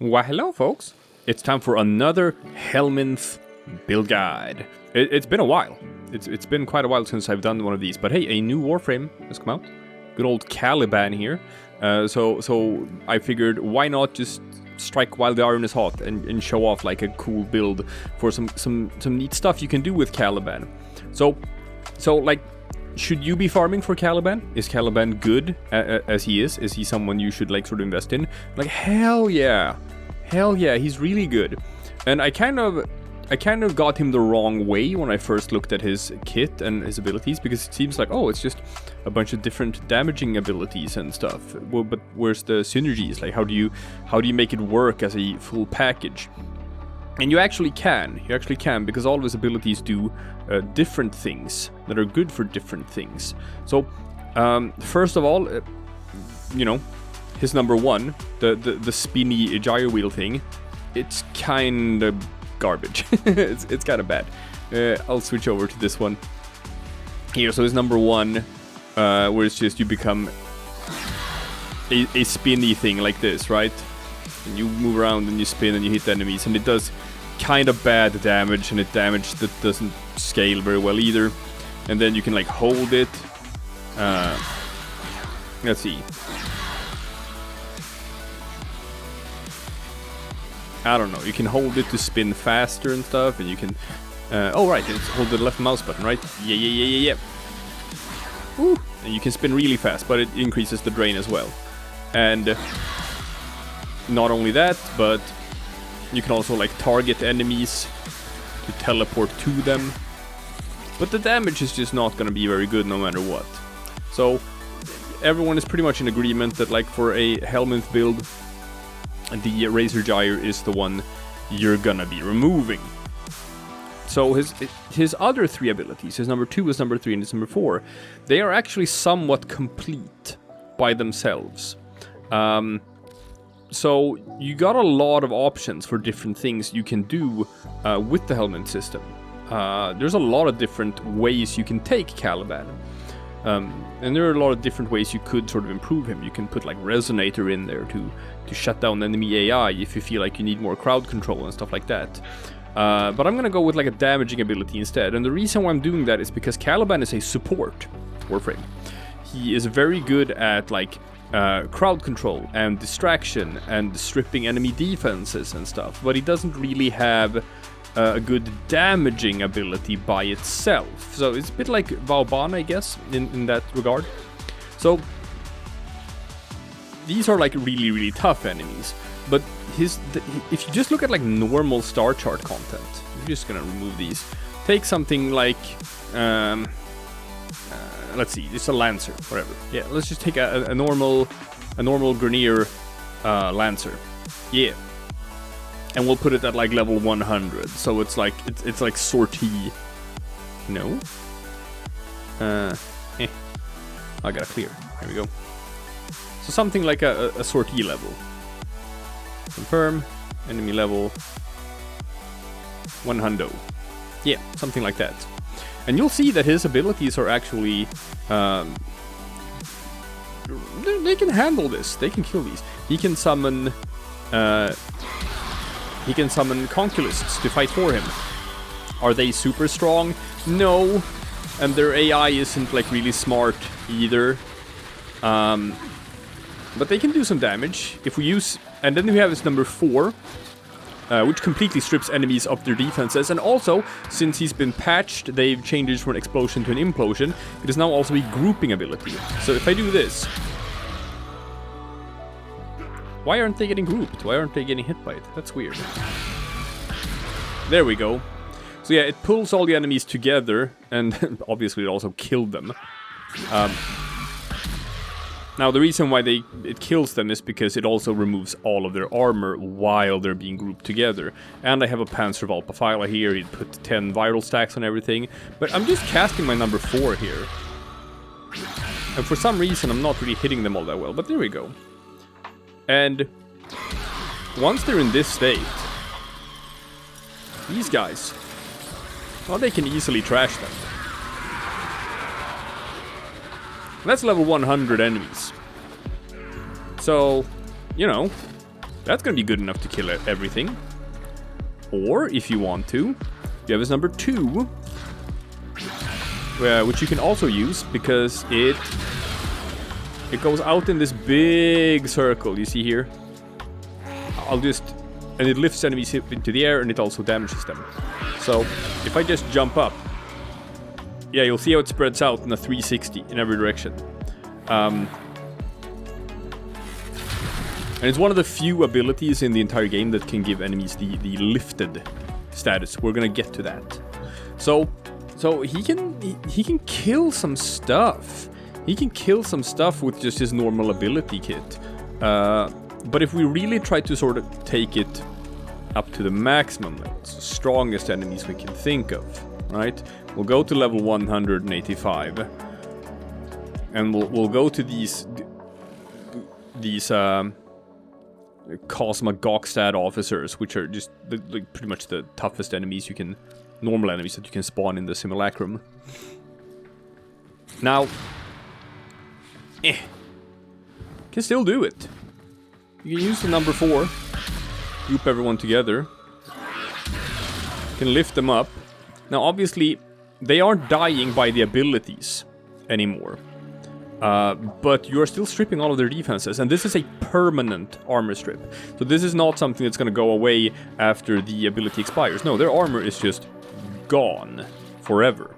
Why hello folks, it's time for another Helminth build guide. It's been a while, it's been quite a while since I've done one of these, but hey, a new Warframe has come out. Good old Caliban here, so I figured why not just strike while the iron is hot and show off like a cool build for some neat stuff you can do with Caliban. So like, should you be farming for Caliban? Is Caliban good as he is? Is he someone you should like sort of invest in? Like hell yeah, he's really good. And I kind of got him the wrong way when I first looked at his kit and his abilities, because it seems like, oh, it's just a bunch of different damaging abilities and stuff. Well, but where's the synergies? Like how do you make it work as a full package? And you actually can, because all of his abilities do different things that are good for different things. So, first of all, you know, his number one, the spinny gyro wheel thing, it's kind of garbage. it's kind of bad. I'll switch over to this one here. So his number one, where it's just you become a spinny thing like this, right? And you move around and you spin and you hit enemies, and it does kind of bad damage, and it damage that doesn't scale very well either. And then you can like hold it. Let's see. I don't know. You can hold it to spin faster and stuff, and you can. Oh right, it's hold the left mouse button, right? Yeah. Woo. And you can spin really fast, but it increases the drain as well. And not only that, but you can also like target enemies to teleport to them. But the damage is just not gonna be very good no matter what. So everyone is pretty much in agreement that like for a Helminth build, the Razor Gyre is the one you're gonna be removing. So his other three abilities, his number 2, his number 3, and his number 4, they are actually somewhat complete by themselves. So you got a lot of options for different things you can do with the Helminth system. There's a lot of different ways you can take Caliban. And there are a lot of different ways you could sort of improve him. You can put like Resonator in there to shut down enemy AI if you feel like you need more crowd control and stuff like that. But I'm gonna go with like a damaging ability instead. And the reason why I'm doing that is because Caliban is a support Warframe. He is very good at like crowd control and distraction and stripping enemy defenses and stuff, but he doesn't really have a good damaging ability by itself. So it's a bit like Vauban, I guess, in that regard. So these are like really tough enemies, but if you just look at like normal star chart content, I'm just gonna remove these. Take something like let's see, it's a Lancer, whatever. Yeah, let's just take a normal Grenier Lancer. Yeah. And we'll put it at like level 100. So it's like it's like sortie. No? I gotta clear. There we go. So something like a sortie level. Confirm. Enemy level 100. Yeah, something like that. And you'll see that his abilities are actually, they can handle this. They can kill these. He can summon Conculists to fight for him. Are they super strong? No. And their AI isn't like really smart either. But they can do some damage if we use. And then we have his number 4. Which completely strips enemies of their defenses. And also, since he's been patched, they've changed it from an explosion to an implosion. It is now also a grouping ability. So if I do this... Why aren't they getting grouped? Why aren't they getting hit by it? That's weird. There we go. So yeah, it pulls all the enemies together, and obviously it also killed them. Now, the reason why it kills them is because it also removes all of their armor while they're being grouped together. And I have a Panzervalpa file here. He'd put 10 viral stacks on everything. But I'm just casting my number 4 here. And for some reason, I'm not really hitting them all that well. But there we go. And once they're in this state, these guys, well, they can easily trash them. That's level 100 enemies. So, you know, That's gonna be good enough to kill everything. Or, if you want to, you have his number 2, which you can also use because it goes out in this big circle, you see here? And it lifts enemies into the air and it also damages them. So, if I just jump up, yeah, you'll see how it spreads out in a 360 in every direction. And it's one of the few abilities in the entire game that can give enemies the lifted status. We're gonna get to that. So he can kill some stuff. He can kill some stuff with just his normal ability kit. But if we really try to sort of take it up to the maximum levels, the strongest enemies we can think of, right? We'll go to level 185, and we'll go to these Cosma Gokstad officers, which are just pretty much the toughest enemies normal enemies that you can spawn in the simulacrum. Now, can still do it. You can use the number 4, group everyone together, can lift them up. Now, obviously, they aren't dying by the abilities anymore. But you're still stripping all of their defenses, and this is a permanent armor strip. So this is not something that's going to go away after the ability expires. No, their armor is just gone forever.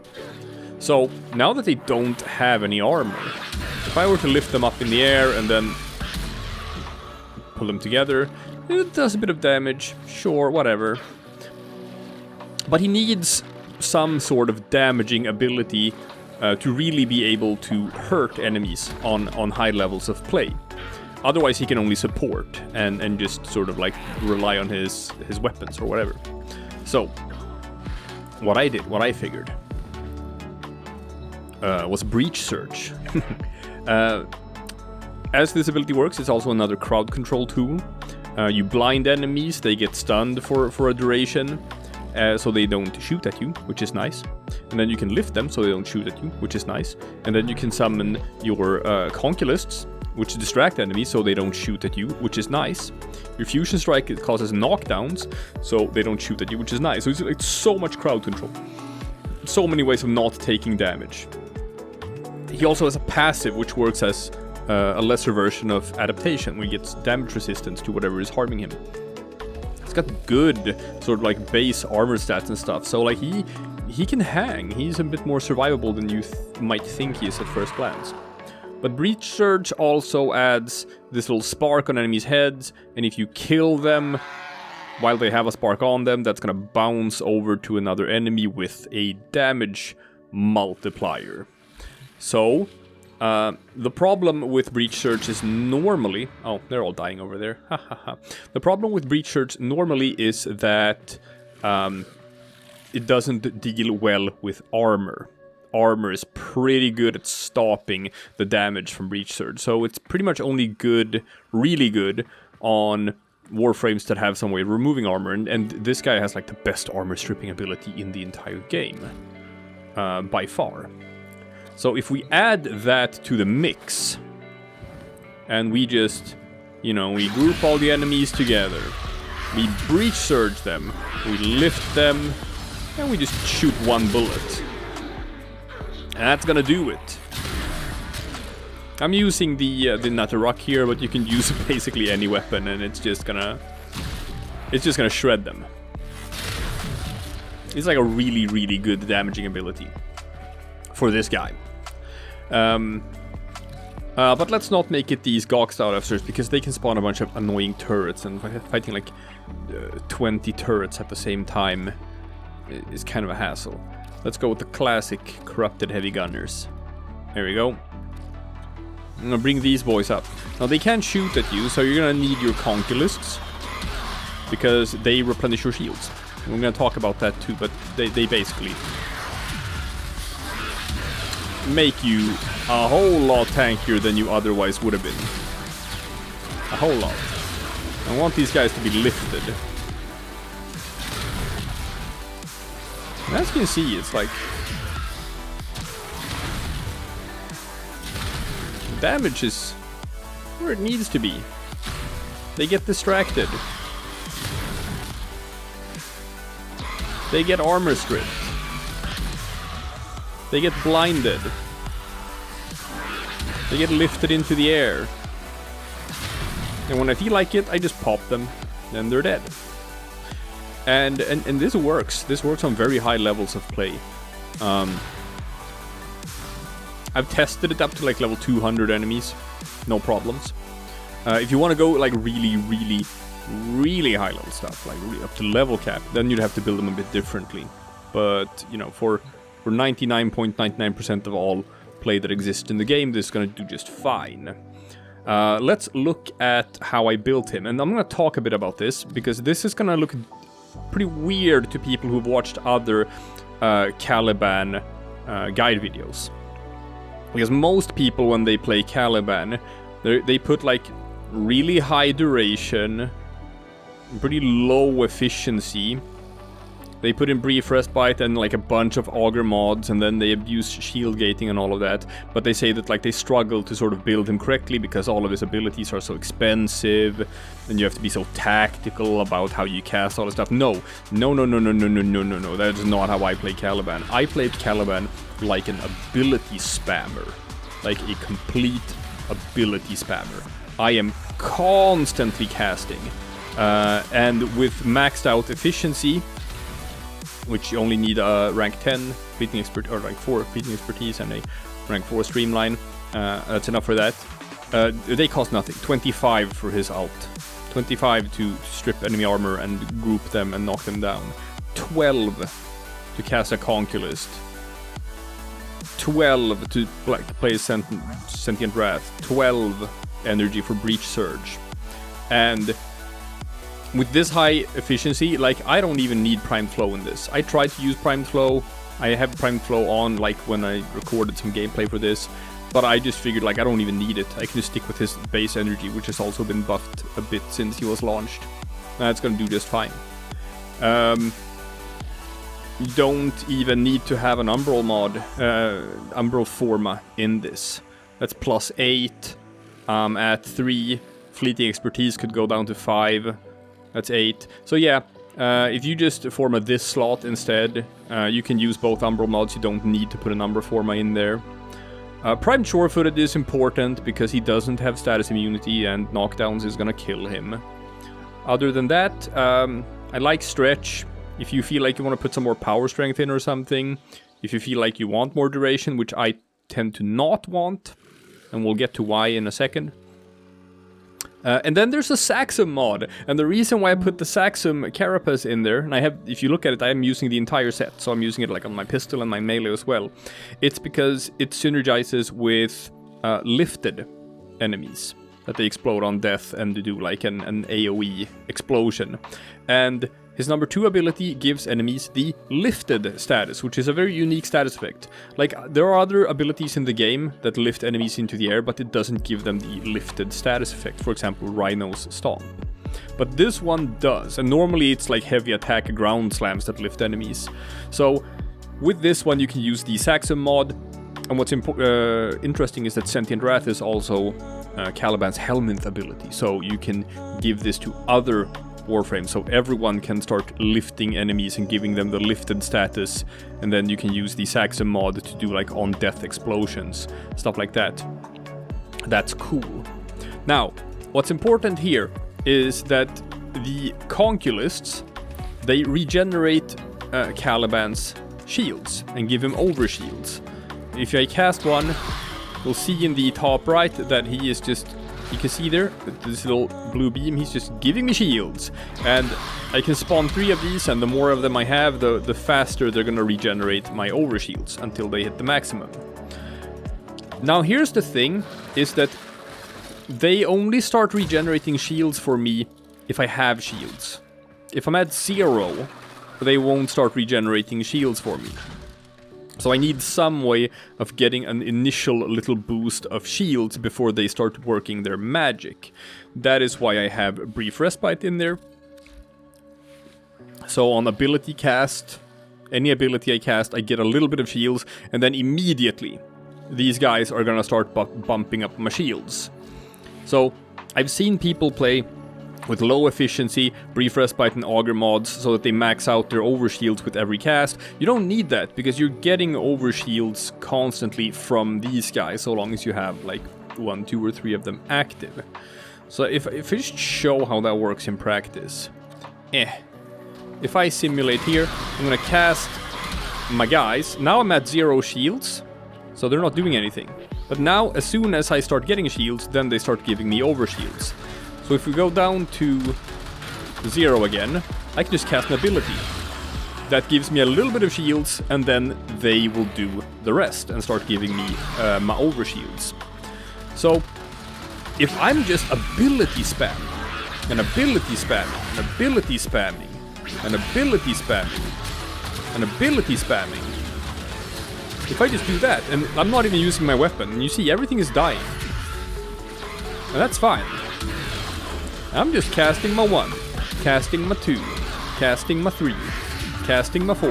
So now that they don't have any armor, if I were to lift them up in the air and then pull them together, it does a bit of damage, sure, whatever. But he needs some sort of damaging ability to really be able to hurt enemies on high levels of play. Otherwise he can only support and just sort of like rely on his weapons or whatever. So what I figured was Breach Search. As this ability works, it's also another crowd control tool. You blind enemies, they get stunned for a duration, so they don't shoot at you, which is nice. And then you can lift them so they don't shoot at you, which is nice. And then you can summon your Conculists, which distract enemies so they don't shoot at you, which is nice. Your Fusion Strike, it causes knockdowns so they don't shoot at you, which is nice. So it's like so much crowd control. So many ways of not taking damage. He also has a passive which works as a lesser version of adaptation, where he gets damage resistance to whatever is harming him. He's got good sort of like base armor stats and stuff, so like he can hang. He's a bit more survivable than you might think he is at first glance. But Breach Surge also adds this little spark on enemies' heads, and if you kill them while they have a spark on them, that's gonna bounce over to another enemy with a damage multiplier. So, the problem with Breach Surge is normally... Oh, they're all dying over there. The problem with Breach Surge normally is that it doesn't deal well with armor. Armor is pretty good at stopping the damage from Breach Surge, so it's pretty much only good, really good, on Warframes that have some way of removing armor, and this guy has like the best armor stripping ability in the entire game, by far. So if we add that to the mix, and we just, you know, we group all the enemies together, we Breach Surge them, we lift them, and we just shoot one bullet. And that's gonna do it. I'm using the Natterrock here, but you can use basically any weapon, and it's just gonna shred them. It's like a really, really good damaging ability for this guy. But let's not make it these Gokstad officers, because they can spawn a bunch of annoying turrets, and fighting like 20 turrets at the same time is kind of a hassle. Let's go with the classic corrupted heavy gunners. There we go. I'm gonna bring these boys up. Now they can't shoot at you, so you're gonna need your Conculists, because they replenish your shields. We're gonna talk about that too, but they basically make you a whole lot tankier than you otherwise would have been. A whole lot. I want these guys to be lifted. And as you can see, it's like... damage is where it needs to be. They get distracted. They get armor stripped. They get blinded. They get lifted into the air. And when I feel like it, I just pop them, and they're dead. And this works. This works on very high levels of play. I've tested it up to like level 200 enemies, no problems. If you want to go like really high level stuff, like really up to level cap, then you'd have to build them a bit differently. But you know, for 99.99% of all play that exists in the game, this is gonna do just fine. Let's look at how I built him, and I'm gonna talk a bit about this because this is gonna look pretty weird to people who've watched other Caliban guide videos. Because most people, when they play Caliban, they put like really high duration, pretty low efficiency. They put in brief respite and like a bunch of auger mods, and then they abuse shield gating and all of that. But they say that like they struggle to sort of build him correctly because all of his abilities are so expensive, and you have to be so tactical about how you cast all the stuff. No. That is not how I play Caliban. I played Caliban like an ability spammer, like a complete ability spammer. I am constantly casting, and with maxed out efficiency, which you only need a rank 10 fleeting expert or rank 4 fleeting expertise and a rank 4 streamline. That's enough for that. They cost nothing. 25 for his ult. 25 to strip enemy armor and group them and knock them down. 12 to cast a Conculist. 12 to play Sentient Wrath. 12 energy for Breach Surge. And with this high efficiency, like, I don't even need Primed Flow in this. I tried to use Primed Flow. I have Primed Flow on, like, when I recorded some gameplay for this. But I just figured, like, I don't even need it. I can just stick with his base energy, which has also been buffed a bit since he was launched. That's gonna do just fine. You don't even need to have an Umbral mod, Umbral Forma in this. That's +8. At 3, Fleeting Expertise could go down to 5. That's 8. So yeah, if you just forma this slot instead, you can use both Umbral mods. You don't need to put an Umbral Forma in there. Primed Sure-Footed is important because he doesn't have status immunity and knockdowns is gonna kill him. Other than that, I like Stretch. If you feel like you want to put some more power strength in or something, if you feel like you want more duration, which I tend to not want, and we'll get to why in a second. And then there's a Saxum mod, and the reason why I put the Saxum Carapace in there, and I have, if you look at it, I am using the entire set, so I'm using it like on my pistol and my melee as well. It's because it synergizes with lifted enemies, that they explode on death and they do like an AoE explosion. And his number 2 ability gives enemies the lifted status, which is a very unique status effect. Like, there are other abilities in the game that lift enemies into the air, but it doesn't give them the lifted status effect. For example, Rhino's Stomp. But this one does, and normally it's like heavy attack ground slams that lift enemies. So, with this one you can use the Saxum mod, and what's interesting is that Sentient Wrath is also Caliban's Helminth ability, so you can give this to other Warframes, so everyone can start lifting enemies and giving them the lifted status, and then you can use the Saxum mod to do like on-death explosions, stuff like that. That's cool. Now, what's important here is that the Conculists, they regenerate Caliban's shields and give him overshields. If I cast one, you'll see in the top right that he is just, you can see there, this little blue beam, he's just giving me shields. And I can spawn 3 of these, and the more of them I have, the faster they're gonna regenerate my overshields until they hit the maximum. Now here's the thing, is that they only start regenerating shields for me if I have shields. If I'm at 0, they won't start regenerating shields for me. So I need some way of getting an initial little boost of shields before they start working their magic. That is why I have Brief Respite in there. So on ability cast, any ability I cast, I get a little bit of shields, and then immediately these guys are gonna start bumping up my shields. So I've seen people play with low efficiency, brief respite and auger mods so that they max out their overshields with every cast. You don't need that because you're getting overshields constantly from these guys so long as you have like 1, 2 or 3 of them active. So if I just show how that works in practice. If I simulate here, I'm gonna cast my guys. Now I'm at 0 shields, so they're not doing anything. But now, as soon as I start getting shields, then they start giving me overshields. So if we go down to 0 again, I can just cast an ability. That gives me a little bit of shields, and then they will do the rest and start giving me my overshields. So, if I'm just ability spamming, and ability spamming, and ability spamming, and ability spamming, and ability spamming, if I just do that, and I'm not even using my weapon, and you see everything is dying, and that's fine. I'm just casting my 1, casting my 2, casting my 3, casting my 4.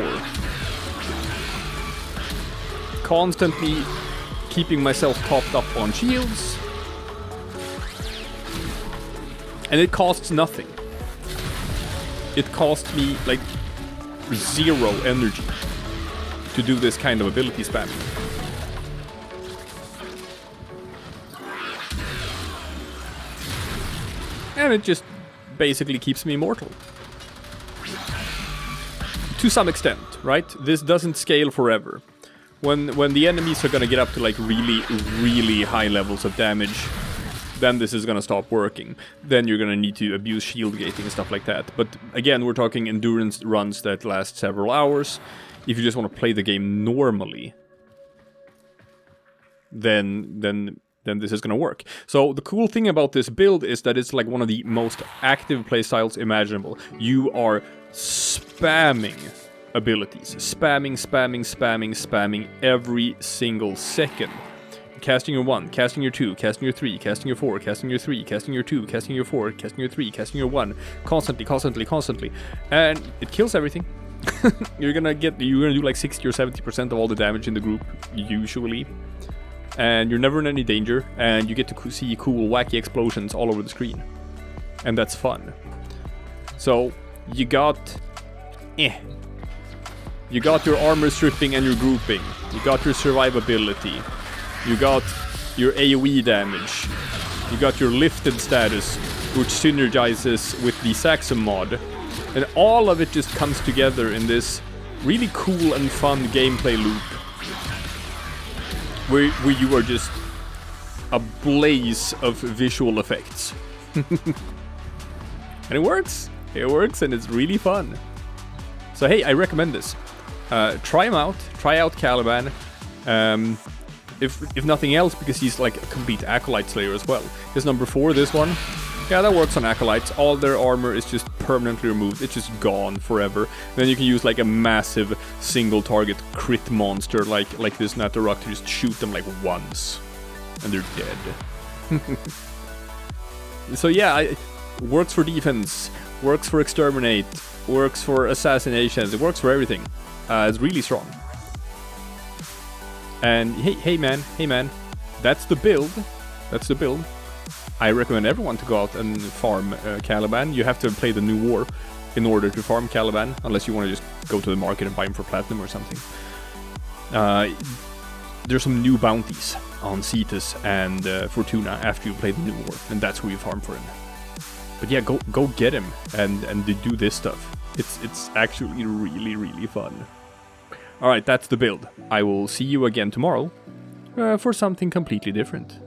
Constantly keeping myself topped up on shields. And it costs nothing. It costs me like 0 energy to do this kind of ability spamming. And it just basically keeps me immortal. To some extent, right? This doesn't scale forever. When the enemies are gonna get up to like really high levels of damage, then this is gonna stop working. Then you're gonna need to abuse shield gating and stuff like that. But again, we're talking endurance runs that last several hours. If you just want to play the game normally, then this is gonna work. So the cool thing about this build is that it's like one of the most active playstyles imaginable. You are spamming abilities. Spamming every single second. Casting your 1, casting your 2, casting your 3, casting your 4, casting your 3, casting your 2, casting your 4, casting your 3, casting your 1. Constantly. And it kills everything. You're gonna do like 60 or 70% of all the damage in the group, usually. And you're never in any danger, and you get to see cool, wacky explosions all over the screen. And that's fun. So, you got your armor stripping and your grouping. You got your survivability. You got your AoE damage. You got your lifted status, which synergizes with the Saxon mod. And all of it just comes together in this really cool and fun gameplay loop. Where you are just a blaze of visual effects. And it works. It works and it's really fun. So hey, I recommend this. Try him out. Try out Caliban. If nothing else, because he's like a complete Acolyte Slayer as well. His number 4, this one. Yeah, that works on Acolytes. All their armor is just permanently removed. It's just gone forever. Then you can use like a massive single target crit monster like this Nataruk to just shoot them like once. And they're dead. So yeah, it works for defense, works for exterminate, works for assassinations, it works for everything. It's really strong. And hey man, that's the build. I recommend everyone to go out and farm Caliban. You have to play the new war in order to farm Caliban, unless you want to just go to the market and buy him for platinum or something. There's some new bounties on Cetus and Fortuna after you play the new war, and that's where you farm for him. But yeah, go get him and do this stuff. It's actually really fun. Alright, that's the build. I will see you again tomorrow for something completely different.